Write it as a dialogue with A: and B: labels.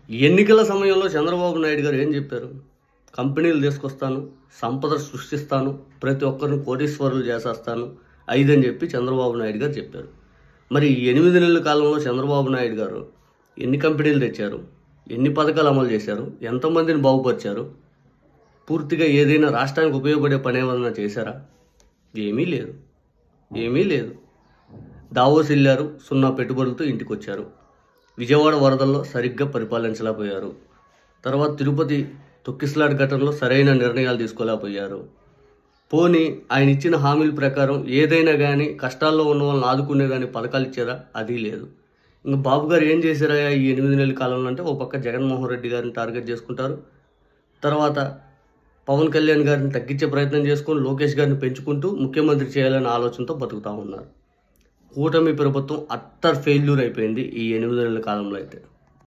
A: ఎన్నికల సమయంలో చంద్రబాబు నాయుడు గారు ఏం చెప్పారు? కంపెనీలు తీసుకొస్తాను, సంపద సృష్టిస్తాను, ప్రతి ఒక్కరిని కోటీశ్వరులు చేసేస్తాను, 5 అని చెప్పి చంద్రబాబు నాయుడు గారు చెప్పారు. మరి 8 నెలల కాలంలో చంద్రబాబు నాయుడు గారు ఎన్ని కంపెనీలు తెచ్చారు? ఎన్ని పథకాలు అమలు చేశారు? ఎంతమందిని బాగుపరిచారు? పూర్తిగా ఏదైనా రాష్ట్రానికి ఉపయోగపడే పని ఏమన్నా చేశారా? ఏమీ లేదు, ఏమీ లేదు. దావోస్ వెళ్ళారు, 0 పెట్టుబడులతో ఇంటికి వచ్చారు. విజయవాడ వరదల్లో సరిగ్గా పరిపాలించలేకపోయారు. తర్వాత తిరుపతి తొక్కిసలాట ఘటనలో సరైన నిర్ణయాలు తీసుకోలేకపోయారు. పోనీ ఆయన ఇచ్చిన హామీల ప్రకారం ఏదైనా కానీ కష్టాల్లో ఉన్న వాళ్ళని ఆదుకునే కానీ పథకాలు ఇచ్చారా? అది లేదు. ఇంకా బాబు గారు ఏం చేశారా ఈ 8 నెలల కాలంలో అంటే, ఓ పక్క జగన్మోహన్ రెడ్డి గారిని టార్గెట్ చేసుకుంటారు, తర్వాత పవన్ కళ్యాణ్ గారిని తగ్గించే ప్రయత్నం చేసుకొని లోకేష్ గారిని పెంచుకుంటూ ముఖ్యమంత్రి చేయాలనే ఆలోచనతో బతుకుతూ ఉన్నారు. కూటమి ప్రభుత్వం అట్టర్ ఫెయిల్యూర్ అయిపోయింది ఈ 8 నెలల కాలంలో అయితే.